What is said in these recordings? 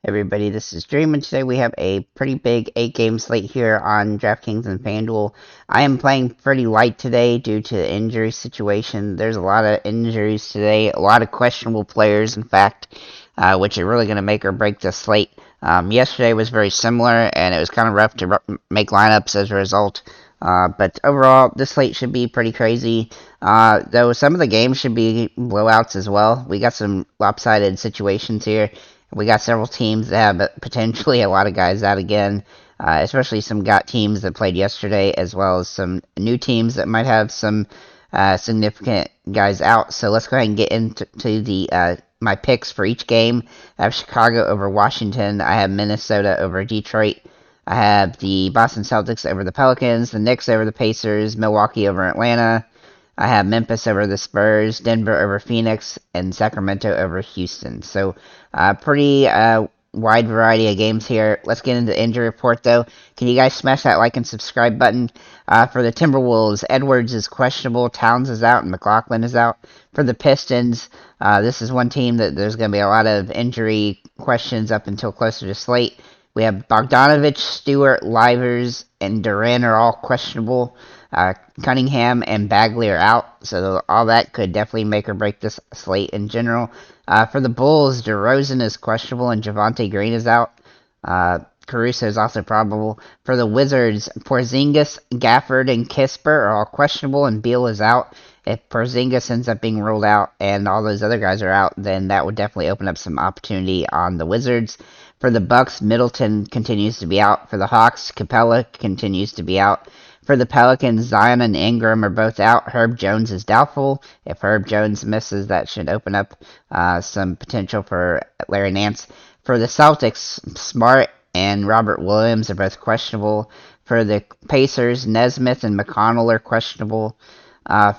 Everybody, this is Dream, and today we have a pretty big 8-game slate here on DraftKings and FanDuel. I am playing pretty light today due to the injury situation. There's a lot of injuries today, a lot of questionable players, in fact, which are really going to make or break the slate. Yesterday was very similar, and it was kind of rough to make lineups as a result. But overall, this slate should be pretty crazy. Though some of the games should be blowouts as well. We got some lopsided situations here. We got several teams that have potentially a lot of guys out again, especially some teams that played yesterday, as well as some new teams that might have some significant guys out. So let's go ahead and get into the my picks for each game. I have Chicago over Washington. I have Minnesota over Detroit. I have the Boston Celtics over the Pelicans, the Knicks over the Pacers, Milwaukee over Atlanta. I have Memphis over the Spurs, Denver over Phoenix, and Sacramento over Houston. So, pretty wide variety of games here. Let's get into the injury report, though. Can you guys smash that like and subscribe button? For the Timberwolves, Edwards is questionable, Towns is out, and McLaughlin is out. For the Pistons, this is one team that there's going to be a lot of injury questions up until closer to slate. We have Bogdanovich, Stewart, Livers, and Duran are all questionable. Cunningham and Bagley are out, so all that could definitely make or break this slate in general. For the Bulls, DeRozan is questionable and Javonte Green is out. Caruso is also probable. For the Wizards, Porzingis, Gafford, and Kisper are all questionable, and Beal is out. If Porzingis ends up being ruled out and all those other guys are out, then that would definitely open up some opportunity on the Wizards. For the Bucks, Middleton continues to be out. For the Hawks, Capella continues to be out. For the Pelicans, Zion and Ingram are both out. Herb Jones is doubtful. If Herb Jones misses, that should open up some potential for Larry Nance. For the Celtics, Smart and Robert Williams are both questionable. For the Pacers, Nesmith and McConnell are questionable.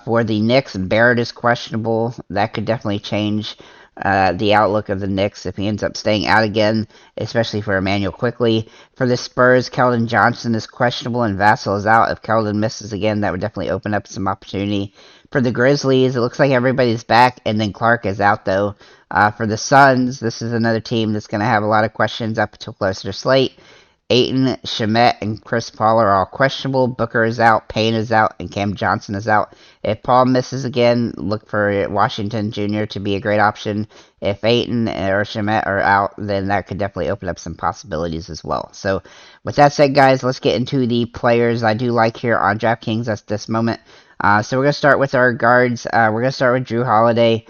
For the Knicks, Barrett is questionable. That could definitely change the outlook of the Knicks if he ends up staying out again, especially for Emmanuel Quickly. For the Spurs, Keldon Johnson is questionable and Vassell is out. If Keldon misses again, that would definitely open up some opportunity. For the Grizzlies, it looks like everybody's back, and then Clark is out, though. For the Suns, this is another team that's going to have a lot of questions up until closer to slate. Ayton, Shamet, and Chris Paul are all questionable. Booker is out, Payne is out, and Cam Johnson is out. If Paul misses again, look for Washington Jr. to be a great option. If Ayton or Shamet are out, then that could definitely open up some possibilities as well. So, with that said, guys, let's get into the players I do like here on DraftKings at this moment. So we're going to start with our guards. We're going to start with Drew Holiday,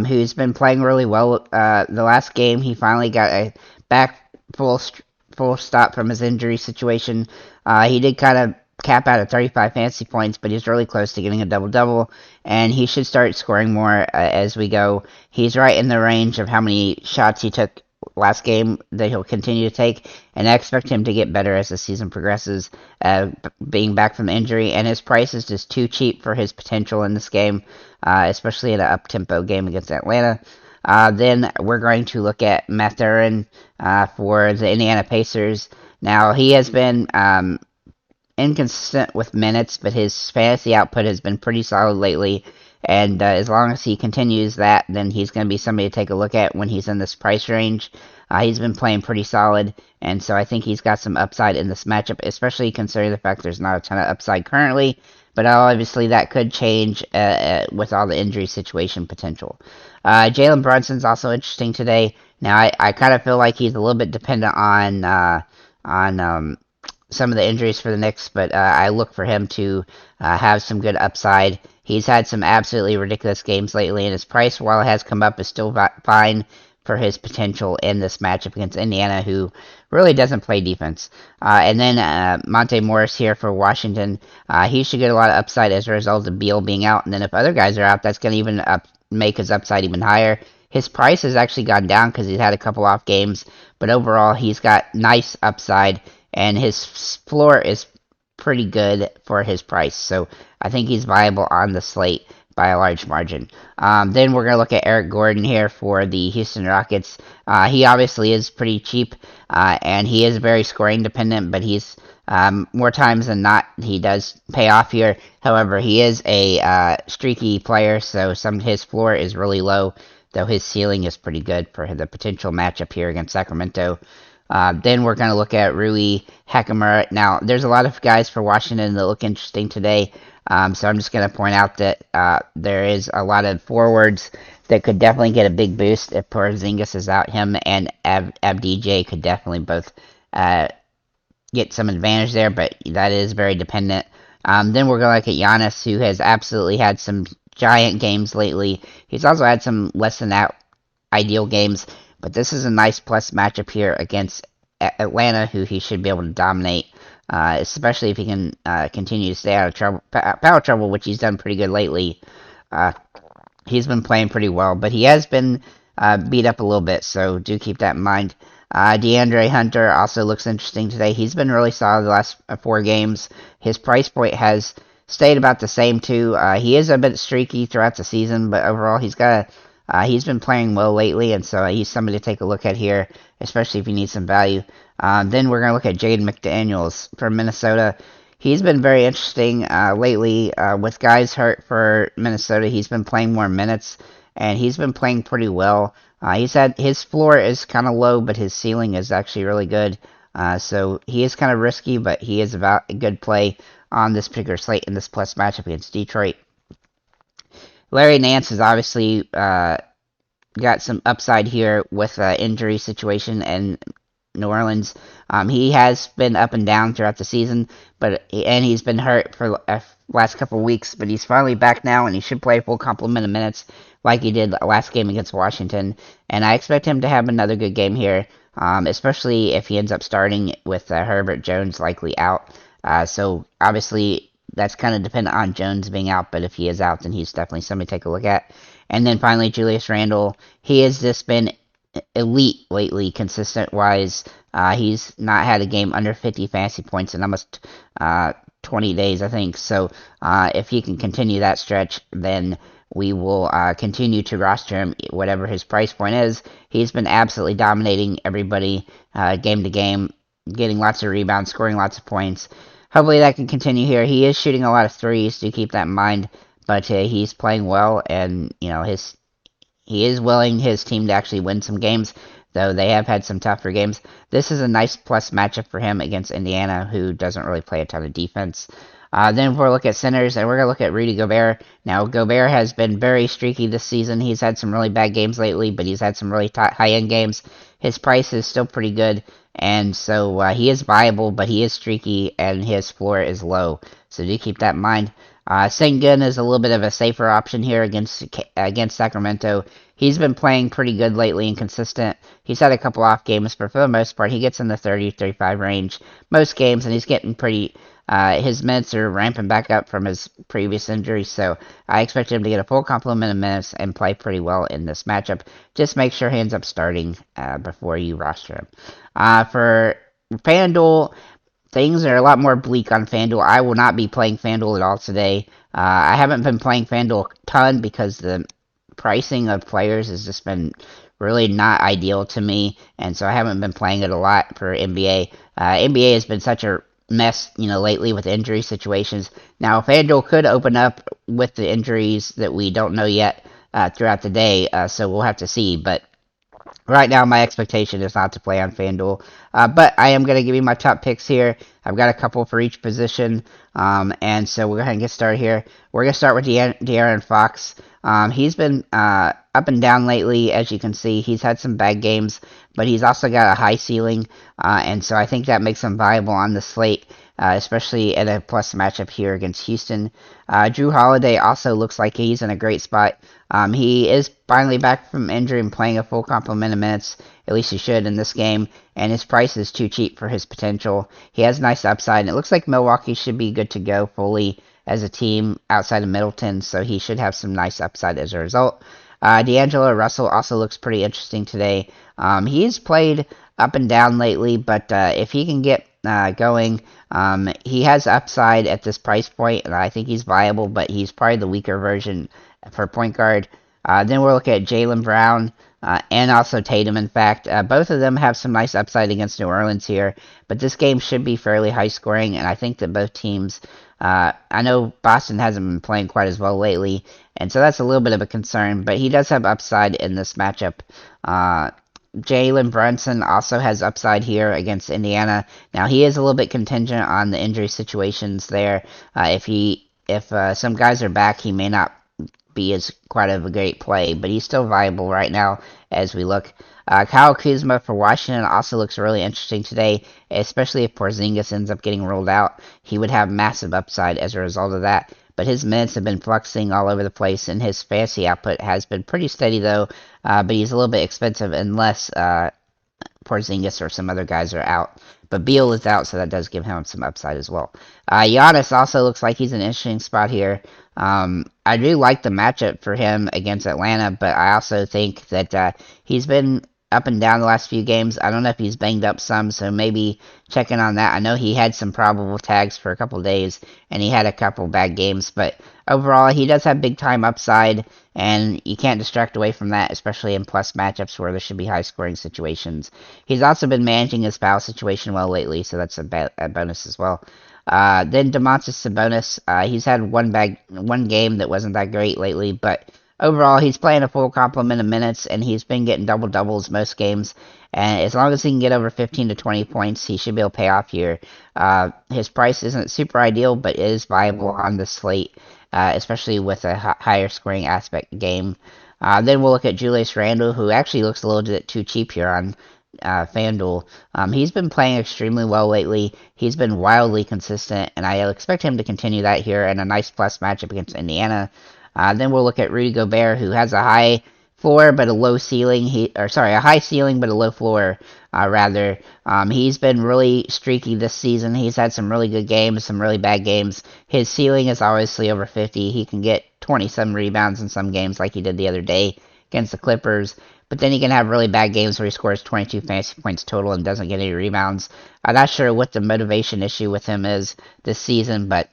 who's been playing really well. The last game, he finally got a back full stop from his injury situation. He did kind of cap out at 35 fantasy points, but he's really close to getting a double-double, and he should start scoring more as we go. He's right in the range of how many shots he took last game that he'll continue to take, and I expect him to get better as the season progresses, being back from the injury, and his price is just too cheap for his potential in this game, especially in an up-tempo game against Atlanta. Then we're going to look at Mathurin for the Indiana Pacers. Now, he has been inconsistent with minutes, but his fantasy output has been pretty solid lately. And as long as he continues that, then he's going to be somebody to take a look at when he's in this price range. He's been playing pretty solid, and so I think he's got some upside in this matchup, especially considering the fact there's not a ton of upside currently. But obviously that could change with all the injury situation potential. Jalen Brunson's also interesting today. Now, I kind of feel like he's a little bit dependent on some of the injuries for the Knicks, but I look for him to have some good upside. He's had some absolutely ridiculous games lately, and his price, while it has come up, is still fine for his potential in this matchup against Indiana, who really doesn't play defense. And then Monte Morris here for Washington. He should get a lot of upside as a result of Beal being out, and then if other guys are out, that's going to even make his upside even higher. His price has actually gone down because he's had a couple off games, but overall he's got nice upside, and his floor is pretty good for his price. So I think he's viable on the slate by a large margin. Then we're going to look at Eric Gordon here for the Houston Rockets. He obviously is pretty cheap, and he is very scoring dependent, but he's more times than not, he does pay off here. However, he is a streaky player, so his floor is really low. though his ceiling is pretty good for the potential matchup here against Sacramento. Then we're going to look at Rui Hachimura. Now, there's a lot of guys for Washington that look interesting today, so I'm just going to point out that there is a lot of forwards that could definitely get a big boost if Porzingis is out. Him and Abdij could definitely both get some advantage there, but that is very dependent. Then we're going to look at Giannis, who has absolutely had some giant games lately. He's also had some less than that ideal games, but this is a nice plus matchup here against Atlanta, who he should be able to dominate, especially if he can continue to stay out of foul trouble, which he's done pretty good lately. He's been playing pretty well, but he has been beat up a little bit, so do keep that in mind. DeAndre Hunter also looks interesting today. He's been really solid the last 4 games. His price point has stayed about the same too. He is a bit streaky throughout the season, but overall he's been playing well lately, and so he's somebody to take a look at here, especially if you need some value. Then we're going to look at Jaden McDaniels from Minnesota. He's been very interesting lately with guys hurt for Minnesota. He's been playing more minutes, and he's been playing pretty well. His floor is kind of low, but his ceiling is actually really good. So he is kind of risky, but he is about a good play on this particular slate in this plus matchup against Detroit. Larry Nance has obviously got some upside here with injury situation and New Orleans. He has been up and down throughout the season, and he's been hurt for the last couple of weeks, but he's finally back now, and he should play a full complement of minutes like he did last game against Washington. And I expect him to have another good game here, especially if he ends up starting with Herbert Jones likely out. So obviously that's kind of dependent on Jones being out, but if he is out, then he's definitely somebody to take a look at. And then finally, Julius Randle. He has just been elite lately, consistent-wise. He's not had a game under 50 fantasy points in almost 20 days, I think. So if he can continue that stretch, then we will continue to roster him, whatever his price point is. He's been absolutely dominating everybody game to game, getting lots of rebounds, scoring lots of points. Hopefully that can continue here. He is shooting a lot of threes, do keep that in mind, but he's playing well, and he is willing his team to actually win some games, though they have had some tougher games. This is a nice plus matchup for him against Indiana, who doesn't really play a ton of defense. Then we'll look at centers, and we're going to look at Rudy Gobert. Now, Gobert has been very streaky this season. He's had some really bad games lately, but he's had some really high-end games. His price is still pretty good, and so he is viable, but he is streaky, and his floor is low. So do keep that in mind. Sengun is a little bit of a safer option here against Sacramento. He's been playing pretty good lately and consistent. He's had a couple off games, but for the most part, he gets in the 30-35 range most games, and he's getting pretty. His minutes are ramping back up from his previous injury, so I expect him to get a full complement of minutes and play pretty well in this matchup. Just make sure he ends up starting before you roster him. For FanDuel, things are a lot more bleak on FanDuel. I will not be playing FanDuel at all today. I haven't been playing FanDuel a ton because the pricing of players has just been really not ideal to me, and so I haven't been playing it a lot for NBA. NBA has been such a mess, lately with injury situations. Now, FanDuel could open up with the injuries that we don't know yet throughout the day, so we'll have to see, but right now, my expectation is not to play on FanDuel, but I am going to give you my top picks here. I've got a couple for each position, and so we're going to get started here. We're going to start with De'Aaron Fox. He's been up and down lately, as you can see. He's had some bad games, but he's also got a high ceiling, and so I think that makes him viable on the slate, especially at a plus matchup here against Houston. Drew Holiday also looks like he's in a great spot. He is finally back from injury and playing a full complement of minutes. At least he should in this game, and his price is too cheap for his potential. He has nice upside, and it looks like Milwaukee should be good to go fully as a team outside of Middleton, so he should have some nice upside as a result. D'Angelo Russell also looks pretty interesting today. He's played up and down lately, but if he can get going, he has upside at this price point, and I think he's viable, but he's probably the weaker version for point guard. Then we'll look at Jaylen Brown and also Tatum, in fact. Both of them have some nice upside against New Orleans here, but this game should be fairly high scoring, and I think that both teams I know Boston hasn't been playing quite as well lately, and so that's a little bit of a concern, but he does have upside in this matchup. Uh, Jalen Brunson also has upside here against Indiana. Now he is a little bit contingent on the injury situations there. If some guys are back, he may not be as quite of a great play, but he's still viable right now as we look. Kyle Kuzma for Washington also looks really interesting today, especially if Porzingis ends up getting rolled out. He would have massive upside as a result of that. But his minutes have been fluxing all over the place, and his fantasy output has been pretty steady, though. But he's a little bit expensive unless Porzingis or some other guys are out. But Beal is out, so that does give him some upside as well. Giannis also looks like he's an interesting spot here. I do like the matchup for him against Atlanta, but I also think that he's been up and down the last few games. I don't know if he's banged up some, so maybe checking on that. I know he had some probable tags for a couple days, and he had a couple bad games, but overall, he does have big time upside, and you can't distract away from that, especially in plus matchups where there should be high scoring situations. He's also been managing his foul situation well lately, so that's a bonus as well. Then Domantas Sabonis, he's had one game that wasn't that great lately, but overall he's playing a full complement of minutes, and he's been getting double doubles most games. And as long as he can get over 15 to 20 points, he should be able to pay off here. His price isn't super ideal, but it is viable on the slate, especially with a higher scoring aspect game. Then we'll look at Julius Randle, who actually looks a little bit too cheap here on FanDuel. He's been playing extremely well lately. He's been wildly consistent, and I expect him to continue that here in a nice plus matchup against Indiana. Then we'll look at Rudy Gobert, who has a high floor but a low ceiling. A high ceiling but a low floor, rather. He's been really streaky this season. He's had some really good games, some really bad games. His ceiling is obviously over 50. He can get 20-some rebounds in some games, like he did the other day against the Clippers. But then he can have really bad games where he scores 22 fantasy points total and doesn't get any rebounds. I'm not sure what the motivation issue with him is this season, but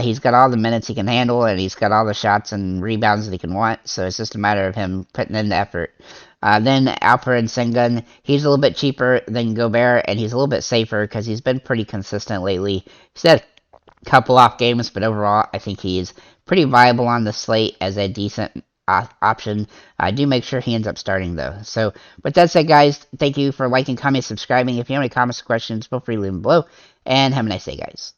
he's got all the minutes he can handle, and he's got all the shots and rebounds that he can want, so it's just a matter of him putting in the effort. Then Alperen Sengun, he's a little bit cheaper than Gobert, and he's a little bit safer because he's been pretty consistent lately. He's had a couple off games, but overall, I think he's pretty viable on the slate as a decent option. Do make sure he ends up starting, though. So, with that said, guys, thank you for liking, commenting, subscribing. If you have any comments or questions, feel free to leave them below, and have a nice day, guys.